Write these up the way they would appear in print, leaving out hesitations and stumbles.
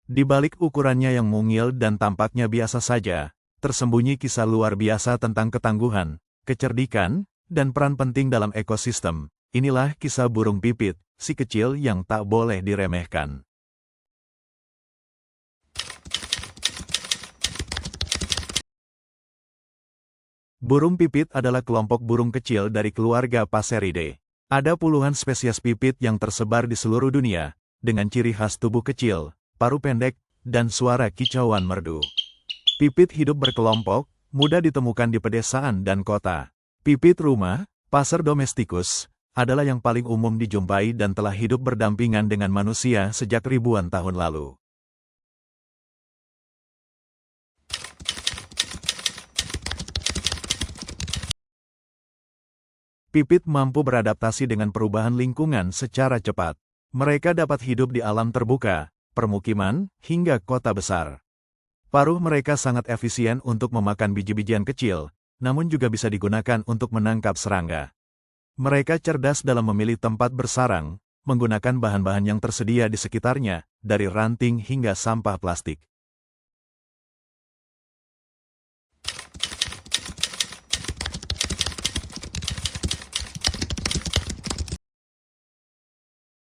Di balik ukurannya yang mungil dan tampaknya biasa saja, tersembunyi kisah luar biasa tentang ketangguhan, kecerdikan, dan peran penting dalam ekosistem. Inilah kisah burung pipit, si kecil yang tak boleh diremehkan. Burung pipit adalah kelompok burung kecil dari keluarga Passeridae. Ada puluhan spesies pipit yang tersebar di seluruh dunia, dengan ciri khas tubuh kecil, paruh pendek, dan suara kicauan merdu. Pipit hidup berkelompok, mudah ditemukan di pedesaan dan kota. Pipit rumah, Passer domesticus, adalah yang paling umum dijumpai dan telah hidup berdampingan dengan manusia sejak ribuan tahun lalu. Pipit mampu beradaptasi dengan perubahan lingkungan secara cepat. Mereka dapat hidup di alam terbuka, permukiman, hingga kota besar. Paruh mereka sangat efisien untuk memakan biji-bijian kecil, namun juga bisa digunakan untuk menangkap serangga. Mereka cerdas dalam memilih tempat bersarang, menggunakan bahan-bahan yang tersedia di sekitarnya, dari ranting hingga sampah plastik.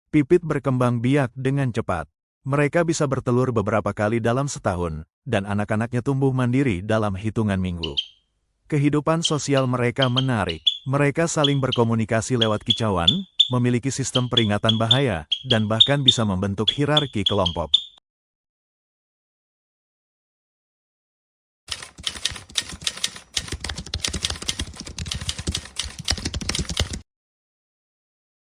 Pipit berkembang biak dengan cepat. Mereka bisa bertelur beberapa kali dalam setahun, dan anak-anaknya tumbuh mandiri dalam hitungan minggu. Kehidupan sosial mereka menarik. Mereka saling berkomunikasi lewat kicauan, memiliki sistem peringatan bahaya, dan bahkan bisa membentuk hierarki kelompok.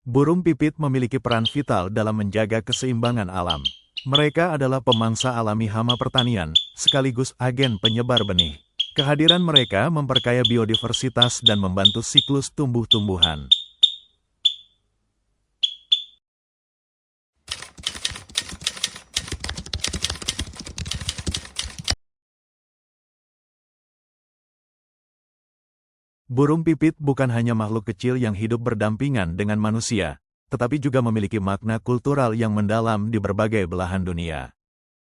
Burung pipit memiliki peran vital dalam menjaga keseimbangan alam. Mereka adalah pemangsa alami hama pertanian, sekaligus agen penyebar benih. Kehadiran mereka memperkaya biodiversitas dan membantu siklus tumbuh-tumbuhan. Burung pipit bukan hanya makhluk kecil yang hidup berdampingan dengan manusia, tetapi juga memiliki makna kultural yang mendalam di berbagai belahan dunia.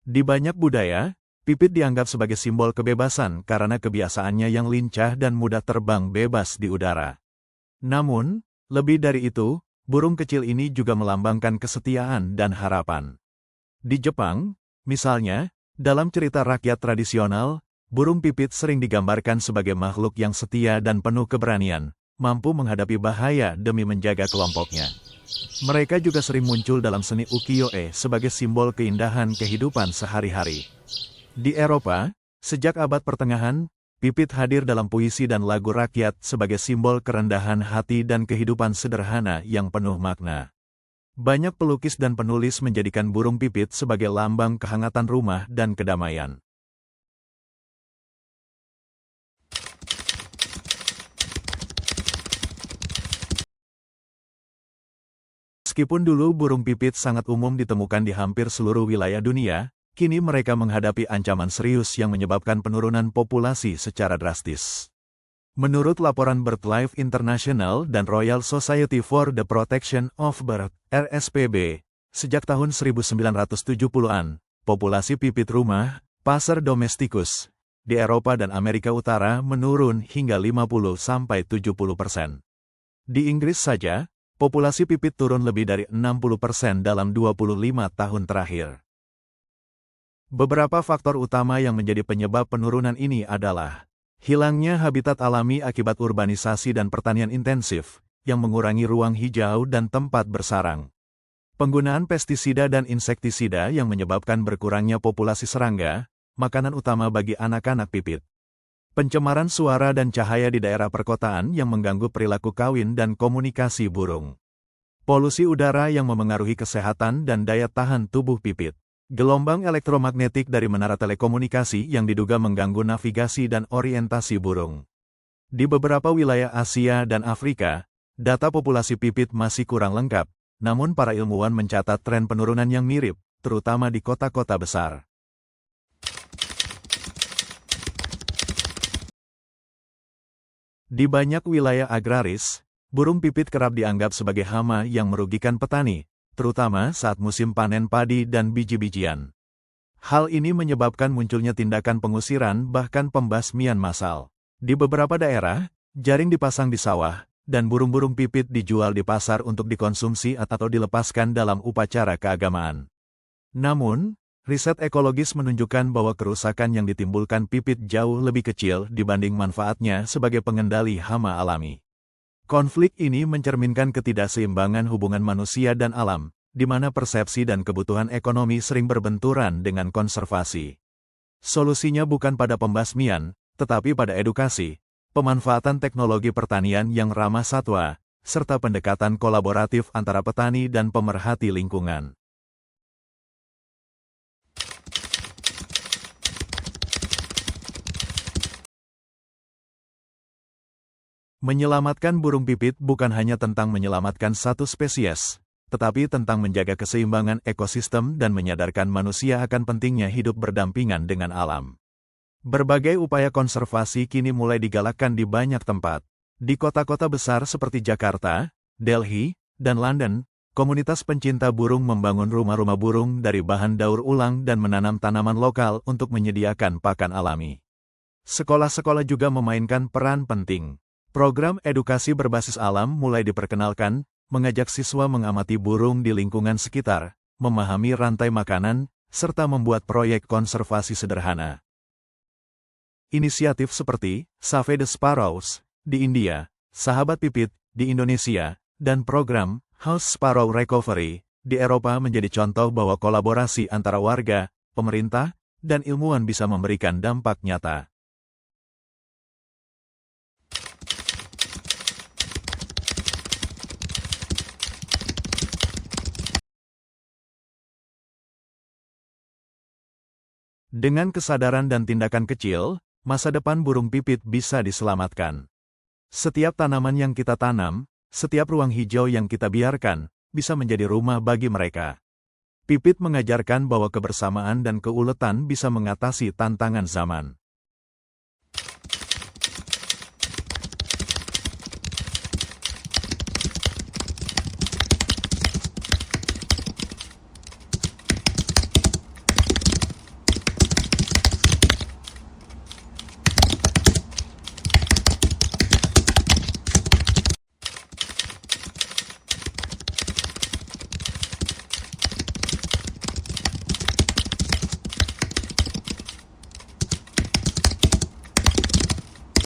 Di banyak budaya, pipit dianggap sebagai simbol kebebasan karena kebiasaannya yang lincah dan mudah terbang bebas di udara. Namun, lebih dari itu, burung kecil ini juga melambangkan kesetiaan dan harapan. Di Jepang, misalnya, dalam cerita rakyat tradisional, burung pipit sering digambarkan sebagai makhluk yang setia dan penuh keberanian, mampu menghadapi bahaya demi menjaga kelompoknya. Mereka juga sering muncul dalam seni ukiyo-e sebagai simbol keindahan kehidupan sehari-hari. Di Eropa, sejak abad pertengahan, pipit hadir dalam puisi dan lagu rakyat sebagai simbol kerendahan hati dan kehidupan sederhana yang penuh makna. Banyak pelukis dan penulis menjadikan burung pipit sebagai lambang kehangatan rumah dan kedamaian. Meskipun dulu burung pipit sangat umum ditemukan di hampir seluruh wilayah dunia, kini mereka menghadapi ancaman serius yang menyebabkan penurunan populasi secara drastis. Menurut laporan BirdLife International dan Royal Society for the Protection of Birds, RSPB, sejak tahun 1970-an, populasi pipit rumah, Passer domesticus, di Eropa dan Amerika Utara menurun hingga 50–70%. Di Inggris saja, populasi pipit turun lebih dari 60% dalam 25 tahun terakhir. Beberapa faktor utama yang menjadi penyebab penurunan ini adalah hilangnya habitat alami akibat urbanisasi dan pertanian intensif, yang mengurangi ruang hijau dan tempat bersarang. Penggunaan pestisida dan insektisida yang menyebabkan berkurangnya populasi serangga, makanan utama bagi anak-anak pipit. Pencemaran suara dan cahaya di daerah perkotaan yang mengganggu perilaku kawin dan komunikasi burung. Polusi udara yang memengaruhi kesehatan dan daya tahan tubuh pipit. Gelombang elektromagnetik dari menara telekomunikasi yang diduga mengganggu navigasi dan orientasi burung. Di beberapa wilayah Asia dan Afrika, data populasi pipit masih kurang lengkap, namun para ilmuwan mencatat tren penurunan yang mirip, terutama di kota-kota besar. Di banyak wilayah agraris, burung pipit kerap dianggap sebagai hama yang merugikan petani, terutama saat musim panen padi dan biji-bijian. Hal ini menyebabkan munculnya tindakan pengusiran bahkan pembasmian massal. Di beberapa daerah, jaring dipasang di sawah, dan burung-burung pipit dijual di pasar untuk dikonsumsi atau dilepaskan dalam upacara keagamaan. Namun, riset ekologis menunjukkan bahwa kerusakan yang ditimbulkan pipit jauh lebih kecil dibanding manfaatnya sebagai pengendali hama alami. Konflik ini mencerminkan ketidakseimbangan hubungan manusia dan alam, di mana persepsi dan kebutuhan ekonomi sering berbenturan dengan konservasi. Solusinya bukan pada pembasmian, tetapi pada edukasi, pemanfaatan teknologi pertanian yang ramah satwa, serta pendekatan kolaboratif antara petani dan pemerhati lingkungan. Menyelamatkan burung pipit bukan hanya tentang menyelamatkan satu spesies, tetapi tentang menjaga keseimbangan ekosistem dan menyadarkan manusia akan pentingnya hidup berdampingan dengan alam. Berbagai upaya konservasi kini mulai digalakkan di banyak tempat. Di kota-kota besar seperti Jakarta, Delhi, dan London, komunitas pencinta burung membangun rumah-rumah burung dari bahan daur ulang dan menanam tanaman lokal untuk menyediakan pakan alami. Sekolah-sekolah juga memainkan peran penting. Program edukasi berbasis alam mulai diperkenalkan, mengajak siswa mengamati burung di lingkungan sekitar, memahami rantai makanan, serta membuat proyek konservasi sederhana. Inisiatif seperti Save the Sparrows di India, Sahabat Pipit di Indonesia, dan program House Sparrow Recovery di Eropa menjadi contoh bahwa kolaborasi antara warga, pemerintah, dan ilmuwan bisa memberikan dampak nyata. Dengan kesadaran dan tindakan kecil, masa depan burung pipit bisa diselamatkan. Setiap tanaman yang kita tanam, setiap ruang hijau yang kita biarkan, bisa menjadi rumah bagi mereka. Pipit mengajarkan bahwa kebersamaan dan keuletan bisa mengatasi tantangan zaman.